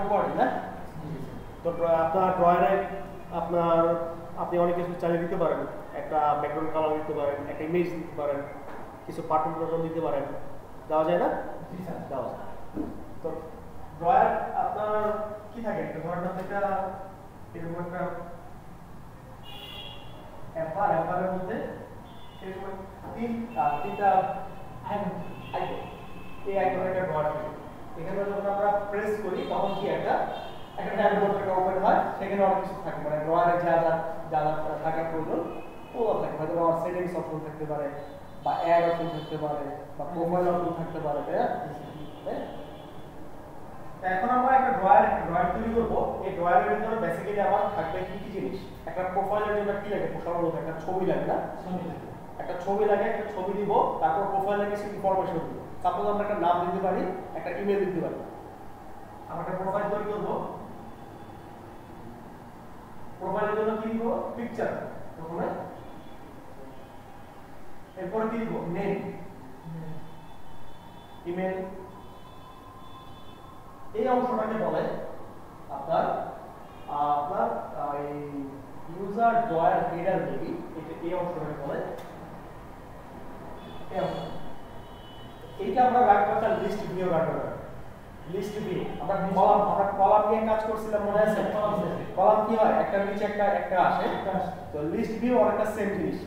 Property না। তো আপনার ড্রয়ারে আপনি অনেক কিছু চালিয়ে দিতে পারেন, একটা ব্যাকগ্রাউন্ড কালার দিতে পারেন, একটা ইমেজ দিতে পারেন, কিছু বাটন দিতে পারেন, দেওয়া যায় না? দেওয়া যায়। তো ড্রয়ার আপনার কি থাকে, একটা ধরেন একটা এরকম একটা অ্যাপারের মধ্যে এরকম তিনটা আইকন, এই আইকনের একটা ড্রয়ার থাকে। এখানে যখন আমরা প্রেস করি তখন কি একটা ড্যাশবোর্ড থেকে ওপেন হয়, সেখানে অনেক কিছু থাকে, মানে ড্রয়ারে যা থাকার প্রয়োজন ওগুলো থাকে। হয়তো আমার সেটিংস অপশন থাকতে পারে, বা অ্যাড অপশন থাকতে পারে, বা প্রোফাইল অপশন থাকতে পারে, তাই না? এখন আমরা একটা ড্রয়ার তৈরি করব। এই ড্রয়ারের ভিতরে বেসিক্যালি আমার থাকবে কি কি জিনিস। একটা প্রোফাইলের জন্য কি লাগে, সর্বপ্রথম একটা ছবি লাগে না? একটা ছবি লাগে, একটা ছবি দিব, তারপর প্রোফাইলে কিছু ইনফরমেশন দিব। সাপোজ আমরা একটা নাম দিতে পারি, একটা ইমেল দিতে পারি। আমরা একটা প্রোফাইল তৈরি করব। প্রোফাইলের জন্য কি দিব, পিকচার প্রথমে, এরপর কি দিব, নেম, ইমেল। এই অংশটাকে বলে আপনার এই ইউজার ড্রয়ার হেডার বলি, এটা এই অংশটাকে বলে। এইটা আমরা রাখবো একটা লিস্ট ভিউ রাখবো। লিস্ট ভিউ আমরা কলাম নিয়ে কাজ করছিলাম, মনে আছে? কলাম কি হয়, একটা নিচে একটা আসে। তো লিস্ট ভিউ অনেকটা সেম জিনিস।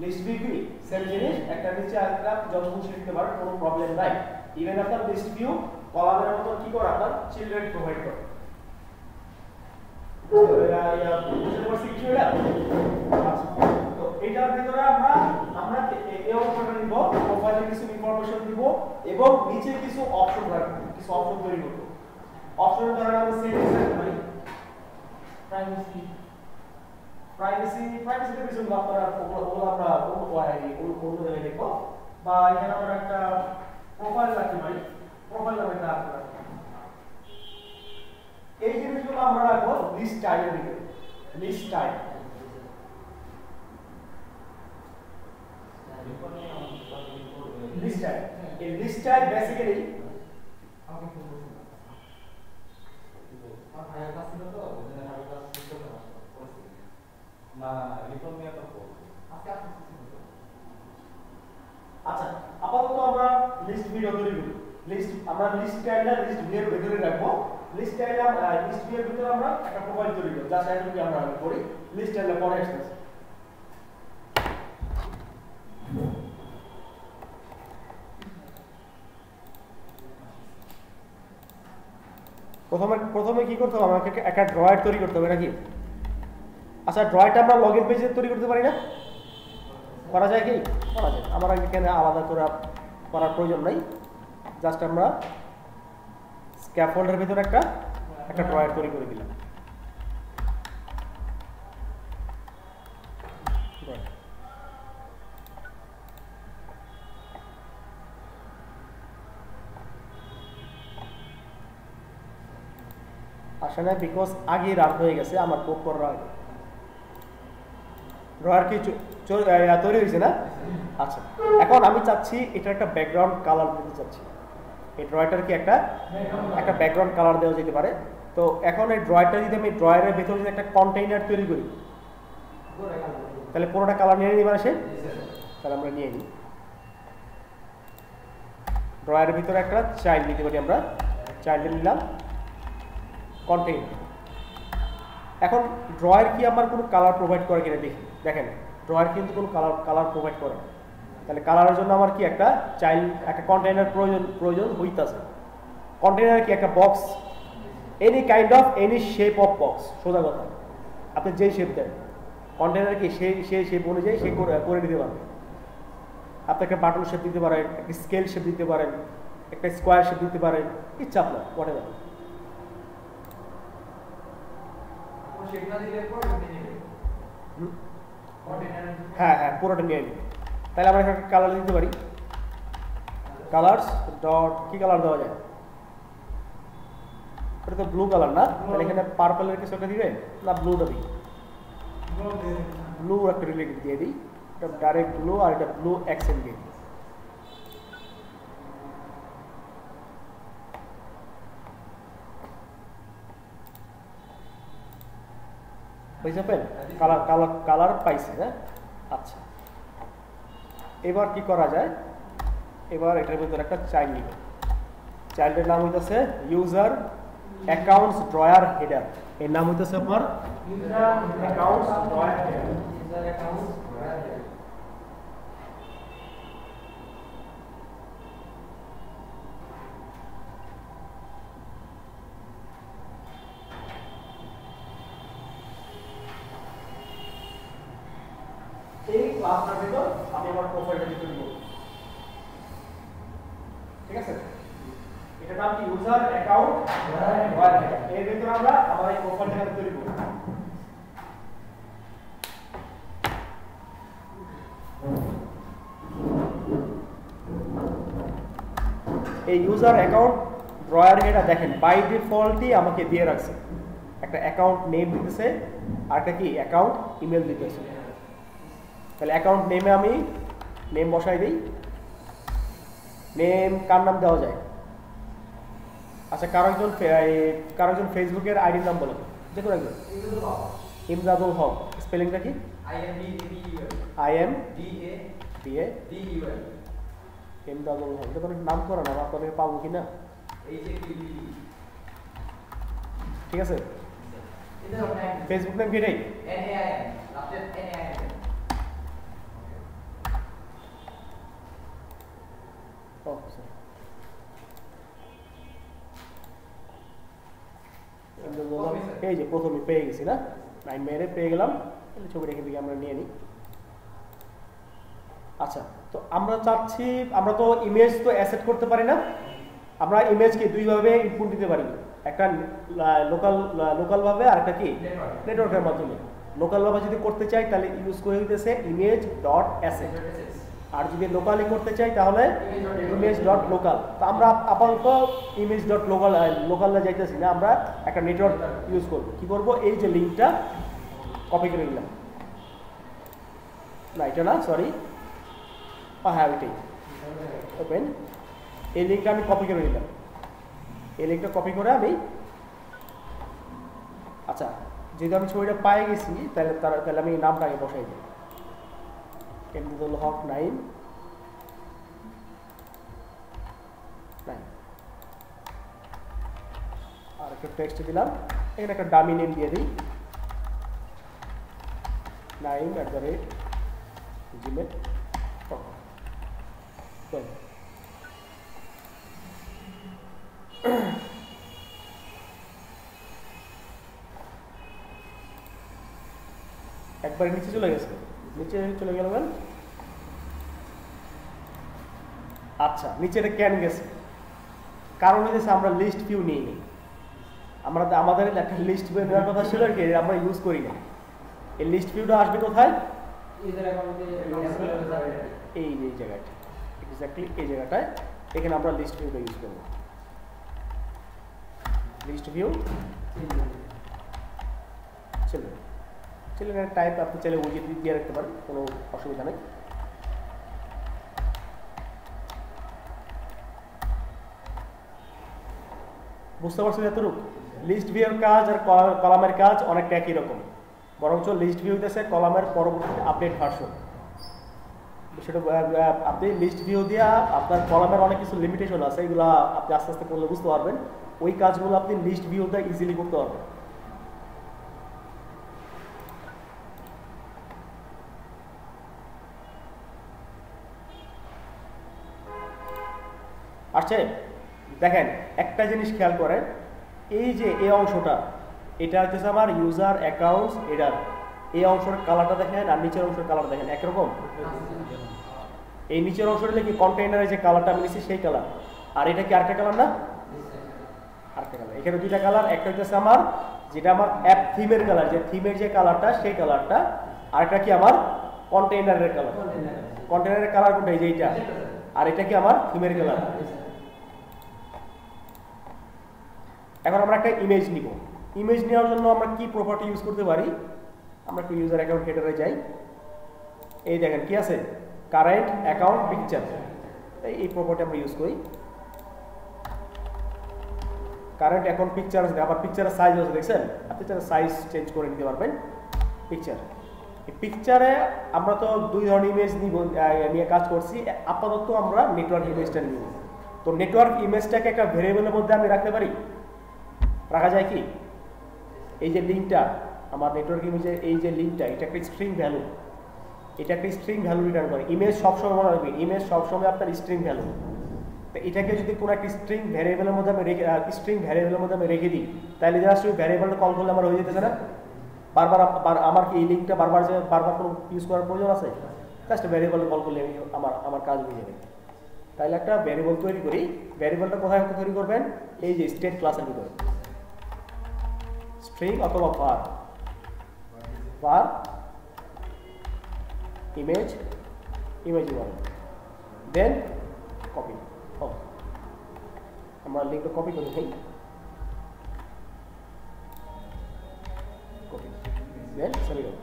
লিস্ট ভিউ কি সেম জিনিস, একটা নিচে একটা যত খুশি লিখতে পারেন, কোনো প্রবলেম নাই। ইভেন আপনার লিস্ট ভিউ কলামের মতো কি করে, আপনার চিলড্রেন প্রোভাইড করে। তো এইটার ভিতরে আমরা এই অপশনটা নিব, প্রোফাইলে কিছু ইনফরমেশন দিব এবং নিচে কিছু অপশন রাখবো, কিছু অপশন তৈরি করব। অপশনের দ্বারা আমরা সেটিংস রাখতে পারি, প্রাইভেসিতে কিছু আপনারা ওগুলো আমরা অন্য জায়গায় দেখব। বা এখানে আমরা একটা প্রোফাইল রাখতে পারি, প্রোফাইল নামে একটা রাখতে পারি। এই জিনিসগুলো আমরা রাখবো লিস্ট স্টাইলের ভিতরে। লিস্ট স্টাইল এই লিস্ট স্টাইল বেসিক্যালি আচ্ছা, আপাতত আমরা লিস্ট ভিউ তৈরি করি। আমরা লিস্ট স্টাইলটা লিস্ট ভিউর ভিতরে রাখবো। লিস্ট ভিউর ভিতরে আমরা একটা প্রোফাইল তৈরি করব, যা সাইড থেকে আমরা করি। লিস্ট স্টাইলটা পরে আসছে। প্রথমে কি করতে হবে, আমাকে একটা ড্রয়ার তৈরি করতে হবে নাকি? আচ্ছা, ড্রয়ারটা আমরা লগইন পেজে তৈরি করতে পারি না? করা যায় কি? করা যায়। আমার এখানে আলাদা করে করার প্রয়োজন নাই। জাস্ট আমরা স্ক্যাফোল্ডের ভিতরে একটা ড্রয়ার তৈরি করে দিলাম। আসলে বিকজ আগে রান হয়ে গেছে আমার কোড করার আগে। ড্রয়ার কি তৈরি হয়েছে না? আচ্ছা, এখন আমি চাচ্ছি এটা একটা ব্যাকগ্রাউন্ড কালার দিতে চাচ্ছি। এই ড্রয়ারটার কি একটা ব্যাকগ্রাউন্ড কালার দেওয়া যেতে পারে। তো এখন এই ড্রয়ারটা যদি আমি ড্রয়ারের ভেতরে যদি একটা কন্টেইনার তৈরি করি, তাহলে পুরোটা কালার নিয়ে নিতে পারে সে। তাহলে আমরা নিয়ে নিই। ড্রয়ারের ভিতরে একটা চাইল্ড নিতে পারি, আমরা চাইল্ড নিলাম, কন্টেইনার। এখন ড্রয়ার কি আমার কোনো কালার প্রোভাইড করে কিনা দেখি। দেখেন, ড্রয়ার কিন্তু কোনো কালার প্রোভাইড করে না। তাহলে কালারের জন্য আমার কি একটা একটা কন্টেইনার প্রয়োজন হইতাছে। কন্টেইনার কি একটা box, any kind of any shape of box. সোজা কথা, আপনি যেই শেপ দেন কন্টেইনার কি সেই শেপ অনুযায়ী সে করে দিতে পারবে। আপনি একটা বাটন শেপ দিতে পারেন, একটা স্কেল শেপ দিতে পারেন, একটা স্কোয়ার শেপ দিতে পারেন, ইচ্ছা আপনার হোয়াটএভার। হ্যাঁ হ্যাঁ, পুরোটা নিয়ে নিই। তাহলে আমরা একটা কালার দিতে পারি, কালার্স ডট কি কালার দেওয়া যায়? এটা তো ব্লু কালার না? তাহলে এখানে পার্পলের কিছু একটা দিবে না? ব্লুটা দিই, ব্লু একটা রিলেটেড দিয়ে দিই। এটা ডাইরেক্ট ব্লু, আর এটা ব্লু অ্যাকসেন্ট দিয়ে দিই। বুঝতে পারলেন? কালার কালার কালার পাইছে, হ্যাঁ। আচ্ছা, এবার কি করা যায়, এবার এটার ভিতরে একটা চাইল্ড নিব। চাইল্ডের নাম হইতেছে ইউজার অ্যাকাউন্টস ড্রয়ার হেডার। এর নাম হইতেছে আপনার user accounts drawer header. User accounts drawer header. এই ক্লাসটার ভিতর আমি আমার প্রোফাইলটা লিখে দিব, ঠিক আছে? এটার নাম কি ইউজার অ্যাকাউন্ট ড্রয়ার হেডার। এর ভিতর আমরা আমার এই প্রোফাইলটা তৈরি করব। এই ইউজার অ্যাকাউন্ট ড্রয়ার হেডার দেখেন বাই ডিফল্টই আমাকে দিয়ে রাখছে, একটা অ্যাকাউন্ট নেম দিতেছে আর একটা কি অ্যাকাউন্ট ইমেল দিতেছে। তাহলে অ্যাকাউন্ট নেমে আমি নেম বসাই দিই। নেম কার নাম দেওয়া যায়? আচ্ছা, কারো একজন ফেসবুকের আইডির নাম বলেন, যে কোনো একজন। ইমদাদুল হক। স্পেলিংটা কি? IMDADUL। ইমদাদুল হক। এটা কোনো নাম করেন, আমরা আপনাদেরকে পাবো কি না? ঠিক আছে, ফেসবুক নেম কি এটাই? এই যে প্রথমে পেয়ে গেছি না, 9 মেরে পেয়ে গেলাম। ছবি রেখে দিকে আমরা নিয়ে নিই। আচ্ছা, তো আমরা চাচ্ছি, আমরা তো ইমেজ তো অ্যাসেট করতে পারি না, আমরা ইমেজকে দুইভাবে ইনপুট দিতে পারি, একটা লোকাল ভাবে আর একটা কি নেটওয়ার্কের মাধ্যমে। লোকাল ভাবে যদি করতে চাই তাহলে ইউজ করে দিতেছে ইমেজ ডট অ্যাসেট, আর যদি লোকালি করতে চাই তাহলে ইমেজ ডট লোকাল। তো আমরা আপাতত ইমেজ ডট লোকালে যাইতেছি না, আমরা একটা নেটওয়ার্ক ইউজ করব। কি করব? এই যে লিঙ্কটা কপি করে নিলাম, না এটা না, সরি, হ্যাঁ ওইটাই, ওপেন। এই লিঙ্কটা আমি কপি করে নিলাম। এই লিঙ্কটা কপি করে আমি, আচ্ছা যেহেতু আমি ছবিটা পাই গেছি তাহলে আমি নামটা আগে বসাই দিই, ইমদাদুল হক 9 আর একটা টেক্সট দিলাম, এখানে একটা ডামি নেম দিয়ে দিই 9@gmail.com। একবার নিচে চলে গেছে, নিচে চলে গেল। আচ্ছা, নিচে এটা কেন গেছে? কারণ হচ্ছে আমরা লিস্ট ভিউ নিই নি। আমাদের একটা লিস্ট ভিউ নেওয়ার কথা ছিল, আর কি আমরা ইউজ করি না। এই লিস্ট ভিউটা আসবে কোথায়? এই জায়গাটা, এক্স্যাক্টলি এই জায়গাটায়। এখানে আমরা লিস্ট ভিউটা ইউজ করব। লিস্ট ভিউ চলে টাইপ আপনি চাইলে ওই দিয়ে রাখতে পারেন, কোনো অসুবিধা নেই। বুঝতে পারছেন এতটুকু? লিস্ট ভিউর কাজ আর কলামের কাজ অনেকটা একই রকম, বরঞ্চ লিস্ট ভিউ হইতেছে কলামের পরবর্তী আপডেট ভার্সন। সেটা আপনি লিস্ট ভিউ দিয়ে আপনার কলামের অনেক কিছু লিমিটেশন আছে, এগুলো আপনি আস্তে আস্তে করলে বুঝতে পারবেন। ওই কাজগুলো আপনি লিস্ট ভিউতে ইজিলি করতে পারবেন। আসছে? দেখেন একটা জিনিস খেয়াল করেন, এই যে এই অংশটা, এটা হচ্ছে আমার ইউজার অ্যাকাউন্টস হেডার। এই অংশের কালারটা দেখেন আর নিচের অংশের কালার দেখেন একরকম। এই নিচের অংশটা কি কন্টেইনারে যে কালারটা আমি নিয়েছি সেই কালার, আর এটা কি আরেকটা কালার না? আরেকটা কালার। এখানে দুইটা কালার, একটা হচ্ছে আমার যেটা আমার অ্যাপ থিমের কালার, যে থিমের যে কালারটা সেই কালারটা, আরেকটা কি আমার কন্টেইনারের কালার। কন্টেইনারের কালার কোনটা? এই যে এইটা। আর এটা কি আমার থিমের কালার। এখন আমরা একটা ইমেজ নিব। ইমেজ নেওয়ার জন্য আমরা কি প্রপার্টি ইউজ করতে পারি? আমরা একটু ইউজার অ্যাকাউন্ট হেডারে যাই। এই দেখেন কি আছে, কারেন্ট অ্যাকাউন্ট পিকচার। এই প্রপার্টি আমরা ইউজ করি। কারেন্ট অ্যাকাউন্ট পিকচার আছে, আবার পিকচারের সাইজ আছে, দেখছেন? আপনি চাইলে সাইজ চেঞ্জ করে নিতে পারবেন। পিকচার। এই পিকচারে আমরা তো দুই ধরনের ইমেজ নিয়ে কাজ করছি, আপাতত আমরা নেটওয়ার্ক ইমেজটা নিব। তো নেটওয়ার্ক ইমেজটাকে একটা ভেরিয়েবলের মধ্যে আমি রাখতে পারি, রাখা যায় কি? এই যে লিঙ্কটা আমার নেটওয়ার্ক ইমেজের, এই যে লিঙ্কটা, এটা একটা স্ট্রিং ভ্যালু, এটা একটা স্ট্রিং ভ্যালু রিটার্ন করে। ইমেজ সবসময় মনে রাখবে, ইমেজ সবসময় আপনার স্ট্রিং ভ্যালু। তো এটাকে যদি কোনো একটা স্ট্রিং ভ্যারিয়েবলের মধ্যে আমি রেখে দিই, তাহলে জাস্ট ওই ভ্যারিয়েবলটা কল করলে আমার হয়ে যেতেছে না? বারবার আমার কি এই লিঙ্কটা বারবার কোনো ইউজ করার প্রয়োজন আছে? জাস্ট ভ্যারিয়েবলে কল করলে আমার কাজ হয়ে যাবে। তাহলে একটা ভ্যারিয়েবল তৈরি করি। ভ্যারিয়েবলটা কোথায় তৈরি করবেন? এই যে স্টেট ক্লাসের ভিতরে, স্ট্রিং অথবা var image URL, দেন কপি। আমরা লিঙ্কটা কপি করে দিই, কপি দেন চলে গেল।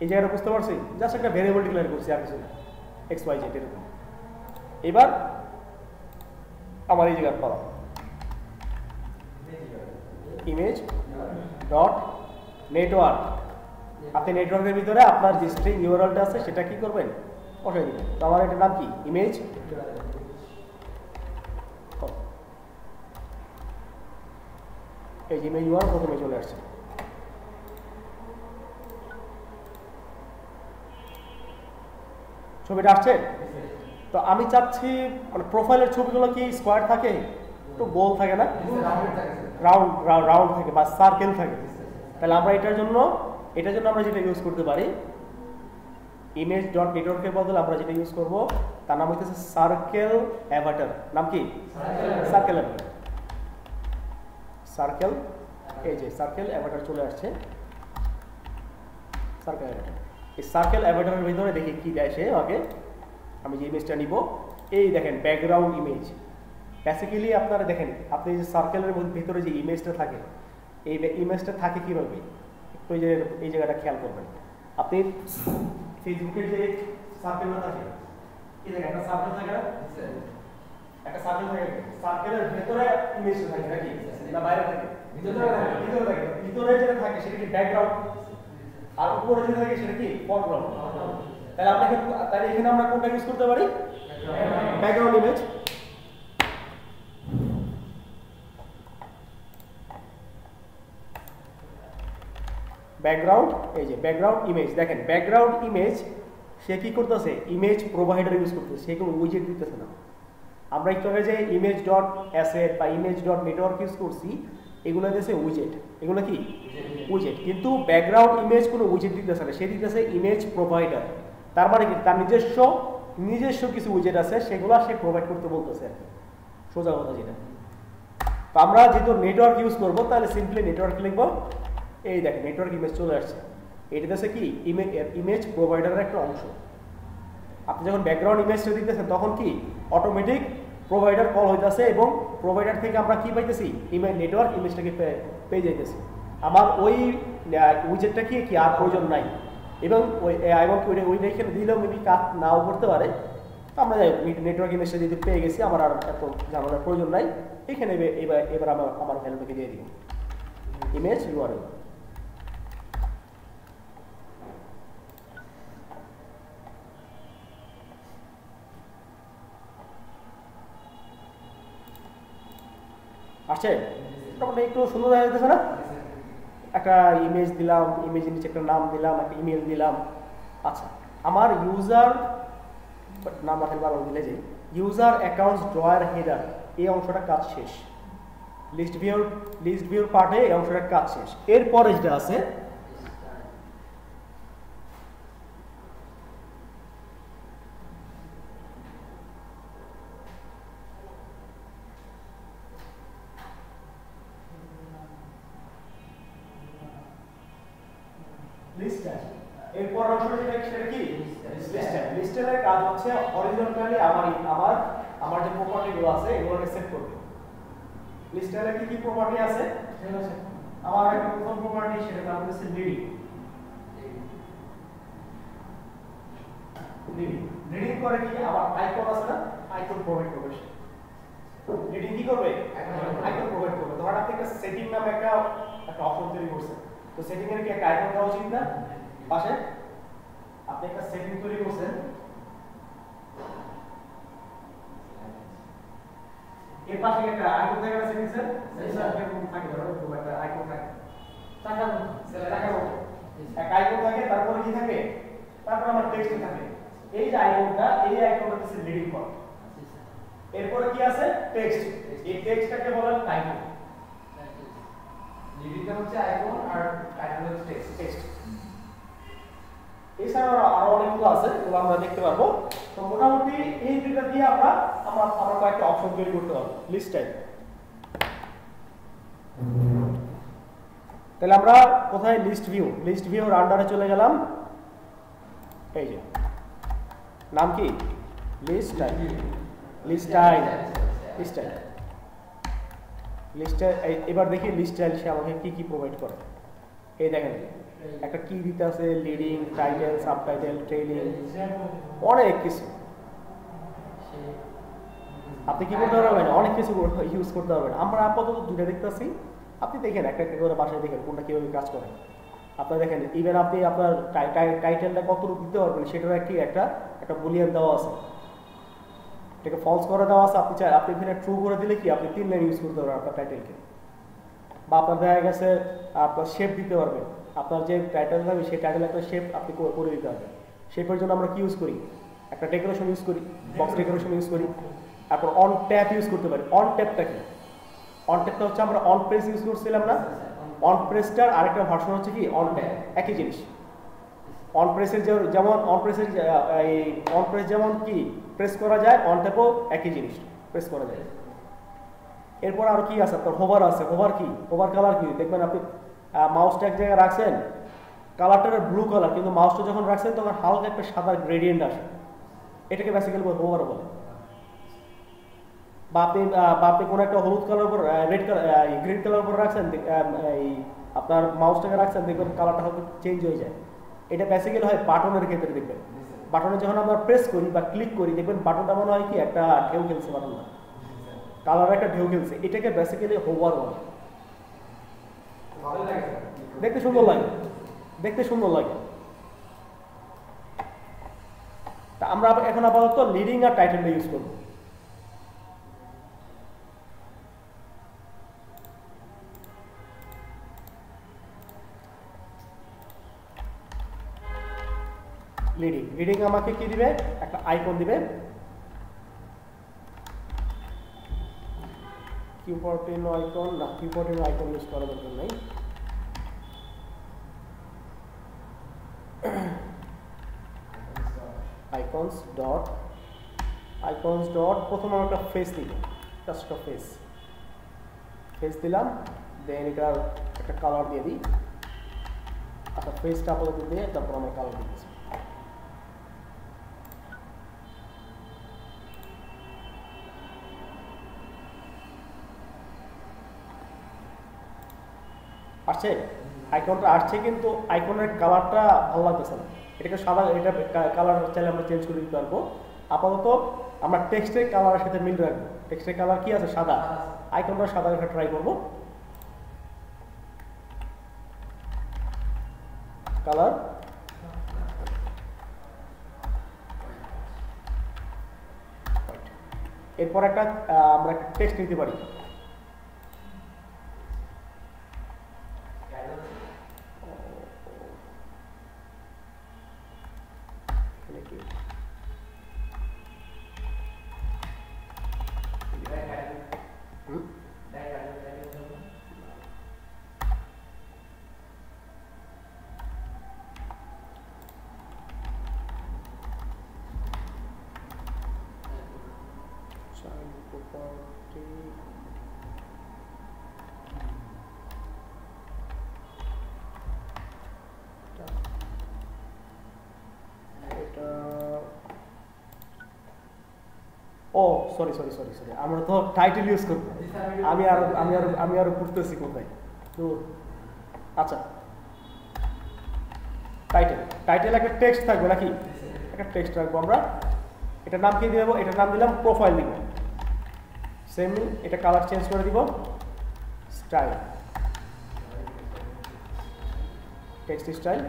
এই জায়গাটা বুঝতে পারছি? জাস্ট একটা ভ্যারিয়েবল ডিক্লেয়ার করছি, আর কিছু না, xyz এরকম। এবার আমার এই জায়গাটা পাওয়া ইমেজ ডট নেটওয়ার্ক। আপনি নেটওয়ার্কের ভিতরে আপনার যে স্ট্রিং ইউআরএলটা আছে সেটা কি করবেন? বসাই দিবেন। তো আমার এটার নাম কি? ইমেজ। এই যে ইমেজ ইউআরএল প্রথমে চলে আসছে। ছবিটা আসছে? তো আমি চাচ্ছি মানে প্রোফাইলের ছবিগুলো কি স্কোয়ার থাকে, একটু গোল থাকে না, রাউন্ড থাকে বা সার্কেল থাকে। তাহলে আমরা এটার জন্য আমরা যেটা ইউজ করতে পারি, ইমেজ ডট নেটওয়ার্কের বদলে আমরা যেটা ইউজ করব তার নাম হচ্ছে সার্কেল অ্যাভাটার। নাম কি? Circle Avatar. সার্কেল, এই যে সার্কেল অ্যাভাটার চলে আসছে। সার্কেল অ্যাভাটার, এই সার্কেল অ্যাভাটারের ভিতরে দেখি কি দেয় সে আগে। আমি যে ইমেজটা নিব, এই দেখেন ব্যাকগ্রাউন্ড ইমেজ। বেসিক্যালি আপনারা দেখেন, আপনি যে সার্কেলের ভিতরে যে ইমেজটা থাকে, এই ইমেজটা থাকে কীভাবে একটু এই জায়গাটা খেয়াল করবেন। আপনি ফেসবুকের যে সার্কেলটা থাকে, এই দেখেন একটা সার্কেল থাকে না, একটা সার্কেল থাকে, সার্কেলের ভেতরে ইমেজটা থাকে নাকি না বাইরে থাকে? ভিতরে যেটা থাকে সেটা কি ব্যাকগ্রাউন্ড, আর উপরে যেটা থাকে সেটা কি ফরগ্রাউন্ড। তাহলে এখানে আমরা কোনটা ইউজ করতে পারি? Background image. ব্যাকগ্রাউন্ড, এই যে ব্যাকগ্রাউন্ড ইমেজ। দেখেন ব্যাকগ্রাউন্ড ইমেজ সে কি করতেছে? ইমেজ প্রোভাইডার ইউজ করতেছে, সে কোনো উইজেট দিতেছে না। আমরা একটু আগে যে ইমেজ ডট অ্যাসেট বা ইমেজ ডট নেটওয়ার্ক ইউজ করছি, এগুলো দিতেছে উইজেট। এগুলো কি উইজেট, কিন্তু ব্যাকগ্রাউন্ড ইমেজ কোনো উইজেট দিতেছে না, সে দিতেছে ইমেজ প্রোভাইডার। তার মানে কি? তার নিজস্ব কিছু উইজেট আছে, সেগুলো সে প্রোভাইড করতে বলতেছে আর কি, সোজা কথা যেটা। তো আমরা যেহেতু নেটওয়ার্ক ইউজ করবো, তাহলে সিম্পলি নেটওয়ার্ক লিখবো। এই দেখেন নেটওয়ার্ক ইমেজ চলে আসছে। এটা হচ্ছে কি ইমেজ প্রোভাইডারের একটা অংশ। আপনি যখন ব্যাকগ্রাউন্ড ইমেজটা দিতেছেন তখন কি অটোমেটিক প্রোভাইডার কল হইতেছে, এবং প্রোভাইডার থেকে আমরা কি পাইতেছি? ইমেজ নেটওয়ার্ক ইমেজটাকে পেয়ে যাইতেছি। আমার ওই উইজেটটা কি আর প্রয়োজন নাই, এবং ওইটা এখানে দিলেও মেবি কাজ নাও করতে পারে। আমরা নেটওয়ার্ক ইমেজটা যদি পেয়ে গেছি, আমার আর এত ঝামেলার প্রয়োজন নাই। এখানে এবার আমার ভ্যালুটাকে দিয়ে দিব ইমেজ ইউআরএল। আসছে? মোটামুটি একটু সুন্দর হয়ে যেতেছে না? একটা ইমেজ দিলাম, ইমেজের নিচে একটা নাম দিলাম, একটা ইমেল দিলাম। আচ্ছা, আমার ইউজার নাম রাখেন বারবার দিলে যে ইউজার অ্যাকাউন্টস ড্রয়ার হেডার, এই অংশটা কাজ শেষ। লিস্ট ভিউর পার্টে এই অংশটা কাজ শেষ। এরপরে যেটা আছে লিস্টার, এরপর অংশটা সেটা কি লিস্টার। লিস্টারের কাজ হচ্ছে হরিজন্টালি আমার যে প্রপার্টিগুলো আছে এগুলোকে সেট করবে। লিস্টারে কি প্রপার্টি আছে? আমার একটা প্রথম প্রপার্টি, সেটা নাম হচ্ছে লিডিং। লিডিং করে কি? আমার আইকন আছে না, আইকন প্রোভাইড করবে সে। লিডিং কি করবে? আইকন প্রোভাইড করবে। ধরেন আপনি একটা সেটিং নামে একটা অপশন তৈরি করছেন, তো সেটিং এর কি একটা আইকন দেওয়া উচিত না পাশে? আপনি একটা সেটিং তৈরি করছেন, এর পাশে একটা আইকন থাকে না সেটিংস এর? স্যার এরকম থাকে ধরো একটা আইকন থাকে চাকার মতো, একটা আইকন থাকে, তারপরে কি থাকে? তারপর আমার টেক্সট থাকে। এই যে আইকনটা, এই আইকনটা হচ্ছে লিডিং ফর্ম। এরপরে কি আছে? টেক্সট। এই টেক্সটটাকে বলা হয় টাইটেল। লিডিংটা হচ্ছে আইকন আর টাইটেল হচ্ছে টেক্সট। টেক্সট এছাড়াও আরো অনেকগুলো আছে, এগুলো আমরা দেখতে পারবো। তো মোটামুটি এই দুইটা দিয়ে আমরা কয়েকটা অপশন তৈরি করতে পারবো লিস্ট টাইপ। তাহলে আমরা কোথায়? লিস্ট ভিউর আন্ডারে চলে গেলাম। এই যে নাম কি? List type. এবার দেখি লিস্ট স্টাইল সে আমাকে কি কি প্রোভাইড করে। এই দেখেন একটা কি দিতে আছে, লিডিং, টাইটেল, সাবটাইটেল, ট্রেইলিং, অনেক কিছু। আপনি কি করতে পারবেন? অনেক কিছু ইউজ করতে পারবেন। আমরা আপাতত দুটো দেখতেছি, আপনি দেখেন একটা একটা করে বাসায় দেখেন কোনটা কিভাবে কাজ করে। আপনার দেখেন ইভেন আপনি আপনার টাইটেলটা কতটুকু দিতে পারবেন সেটার একটা বুলিয়ান দেওয়া আছে, এটাকে ফলস করে দেওয়া আছে। আপনি এখানে ট্রু করে দিলে কি আপনি 3 লাইন ইউজ করতে পারবেন আপনার টাইটেলকে। বা আপনার দেখা গেছে আপনার শেপ দিতে পারবেন, আপনার যে টাইটেল থাকবে সেই টাইটেল একটা শেপ আপনি করে দিতে পারবেন। শেপের জন্য আমরা কি ইউজ করি? একটা ডেকোরেশন ইউজ করি, বক্স ডেকোরেশন ইউজ করি। তারপর অন ট্যাপ ইউজ করতে পারি। অন ট্যাপটা কি? অন ট্যাপটা হচ্ছে আমরা অন প্রেস ইউজ করছিলাম না? অন প্রেসটার আরেকটা ভার্সন হচ্ছে কি অন ট্যাপ, একই জিনিস। অন প্রেসের যেমন অন প্রেস যেমন কি প্রেস করা যায়, অন ট্যাপও একই জিনিস প্রেস করা যায়। এরপর আর কি আছে? আপনার হোভার আছে। হোভার কি? হোভার কালার কি? দেখবেন আপনি মাউসটা এক জায়গায় রাখছেন, কালারটা ব্লু কালার, কিন্তু মাউসটা যখন রাখছেন তখন হালকা একটা সাদা গ্রেডিয়েন্ট আসে, এটাকে বেসিক্যালি হোভার বলে। বা আপনি কোনো একটা হলুদ কালার উপর রেড কালার গ্রিন কালার উপর রাখছেন, এই আপনার মাউসটাকে রাখছেন, দেখবেন কালারটা হয়তো চেঞ্জ হয়ে যায়। এটা বেসিক্যালি হয় বাটনের ক্ষেত্রে। দেখবেন বাটনে যখন আমরা প্রেস করি বা ক্লিক করি, দেখবেন বাটনটা মনে হয় কি একটা ঢেউ খেলছে, বাটনটা কালার একটা ঢেউ খেলছে, এটাকে বেসিক্যালি হোভার বলে। দেখতে সুন্দর লাগে। তা আমরা এখন আপাতত লিডিং আর টাইটেলটা ইউজ করবো। লিডিং আমাকে কি দিবে? একটা আইকন দিবে। কিউপোর্টিন আইকন না, কিউপোর্টিন আইকন ইউজ করার দরকার নাই। আইকনস ডট প্রথমে আমরা একটা ফেস দিব, জাস্ট একটা ফেস দিলাম। দেন এটার একটা কালার দিয়ে দিই। আচ্ছা, ফেসটা আপাতত দিয়ে তারপর আমরা কালার দিচ্ছি। আসছে আইকনটা আসছে, কিন্তু আইকনের কালারটা ভালো লাগতেছে না। এটাকে সাদা, এটা কালার চাইলে আমরা চেঞ্জ করে দিতে পারবো। আপাতত আমরা টেক্সটের কালারের সাথে মিল রাখবো। টেক্সটের কালার কি আছে? সাদা। আইকনটা সাদা রেখে ট্রাই করবো। কালার এরপর আমরা একটা টেক্সট নিতে পারি। ও সরি, আমরা তো টাইটেল ইউজ করব। আমি আর করতেছি কোথায় তো। আচ্ছা, টাইটেল একটা টেক্সট থাকবে নাকি? একটা টেক্সট রাখবো আমরা। এটার নাম কি দেবো? এটার নাম দিলাম প্রোফাইল দিব। সেম এটা কালার চেঞ্জ করে দিব, style. Text style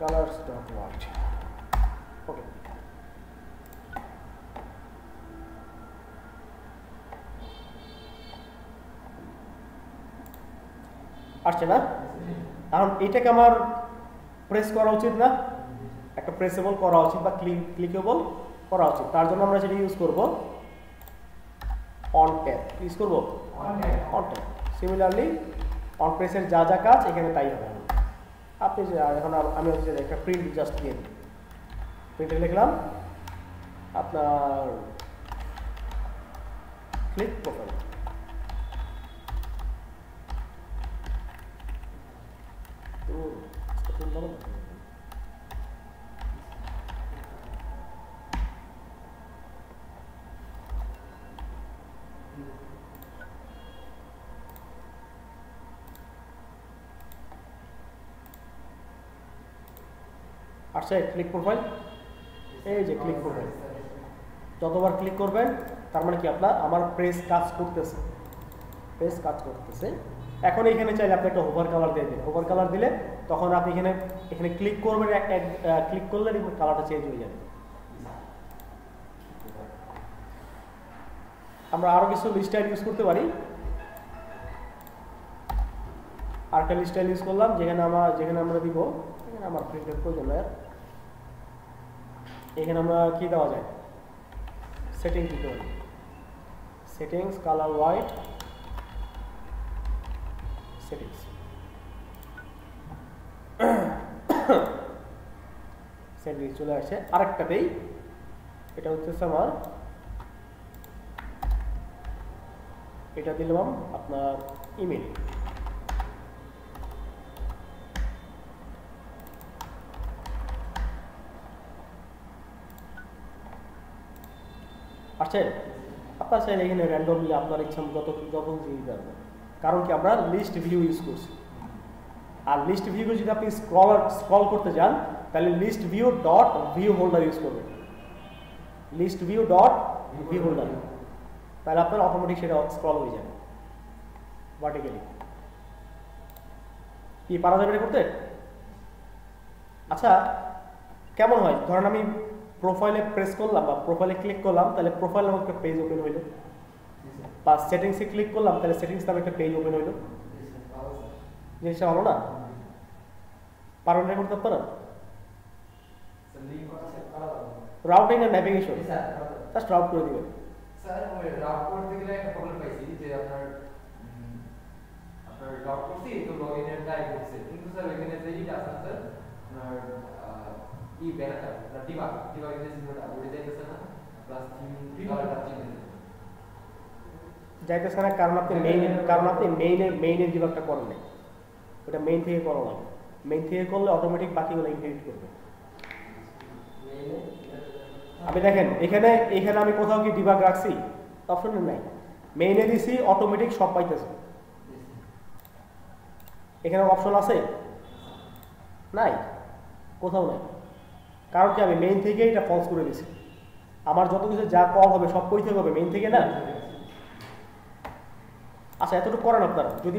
colors dot white ওকে আসছে না এখন এটাকে আমার প্রেস করা উচিত না একটা প্রেসেবল করা উচিত বা ক্লিকেবল করা উচিত তার জন্য আমরা যেটা ইউজ করব অন ট্যাব ইউজ করব অন ট্যাব সিমিলারলি অন প্রেসের যা যা কাজ এখানে তাই হবে আপনি যে এখন আমি হচ্ছে একটা প্রিন্ট জাস্ট দিয়ে দিই প্রিন্টে লিখলাম আপনার ক্লিক প্রোফাইল আচ্ছা ক্লিক প্রোফাইল এই যে ক্লিক প্রোফাইল যতবার ক্লিক করবেন তার মানে কি আপনার আমার প্রেস কাজ করতেছে এখন এখানে চাইলে আপনি একটা হোভার কালার দিয়ে দিন হোভার কালার দিলে তখন আপনি এখানে ক্লিক করবেন ক্লিক করলে কালারটা চেঞ্জ হয়ে যাবে আমরা আরো কিছু স্টাইল ইউজ করতে পারি আরেকটা স্টাইল ইউজ করলাম যেখানে আমরা দিব এখানে আমার প্রিন্টের প্রয়োজন নয় এখানে আমরা কি দেওয়া যায় সেটিং দিতে পারি settings colour white settings settings চলে আসছে আরেকটাতেই এটা হচ্ছে আমার এটা দিলাম আপনার ইমেল আচ্ছা আপনার চাইলে এখানে র্যান্ডমলি আপনার ইচ্ছা যত জিনিস পারবেন কারণ কি আমরা লিস্ট ভিউ ইউজ করছি আর লিস্ট ভিউ যদি আপনি স্ক্রল করতে যান তাহলে list view dot view holder use করবেন list view dot view holder তাহলে আপনার অটোমেটিক সেটা স্ক্রল হয়ে যাবে ভার্টিক্যালি কি পারা যাবে করতে আচ্ছা কেমন হয় ধরেন আমি প্রোফাইলে প্রেস করলাম বা প্রোফাইলে ক্লিক করলাম তাহলে প্রোফাইল নামে একটা পেজ ওপেন হইল বা সেটিংসে ক্লিক করলাম তাহলে সেটিংস নামে একটা পেজ ওপেন হইল জিনিসটা ভালো না পারবেন না করতে পারেন routing and navigation just route করে দিবেন স্যার ওই রাউট করতে গেলে একটা প্রবলেম পাইছি যে আপনার রাউট করছি তো লগইনের টাইপ হচ্ছে কিন্তু স্যার এখানে যে এটা আছে স্যার আপনার ই ব্যানারটা ডিবাগ যে সিম্বলটা ওটা যাইতেছে না প্লাস থিম কালারটা চেঞ্জ যাইতেছে না কারণ আপনি মেইনের ডিবাগটা করেন নাই ওটা মেইন থেকে করা লাগে মেইন থেকে করলে অটোমেটিক বাকিগুলো ইনহেরিট করবে আপনি দেখেন এখানে আমি কোথাও কি ডিবাগ রাখছি অপশন নাই মেইনে দিছি অটোমেটিক সব পাইতেছে এখানে অপশন আছে নাই কোথাও নাই কারণ কি আমি মেইন থেকে এটা ফলস করে দিছি আমার যত কিছু যা কল হবে সব কই থেকে হবে মেইন থেকে না আচ্ছা এতটুকু করেন আপনারা যদি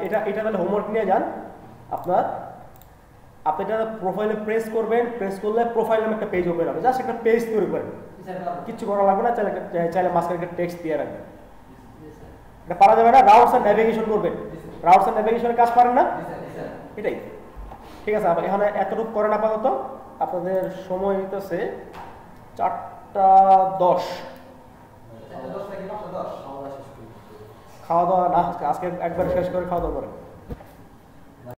এটা তাহলে হোমওয়ার্ক নিয়ে যান আপনি এটা প্রোফাইলে প্রেস করবেন প্রেস করলে প্রোফাইল নামে একটা পেজ ওপেন হবে জাস্ট একটা পেজ তৈরি করেন কিছু করা লাগবে না চাইলে মাঝখানে একটা টেক্সট দিয়ে রাখবেন এটা পারা যাবে না রাউটস এন্ড নেভিগেশন করবেন রাউটস এন্ড নেভিগেশনের কাজ পারেন না এটাই ঠিক আছে এখানে এতটুকু করেন আপাতত আপনাদের সময় হইতেছে 4:10 খাওয়া দাওয়া না আজকে একবার শেষ করে খাওয়া দাওয়া করেন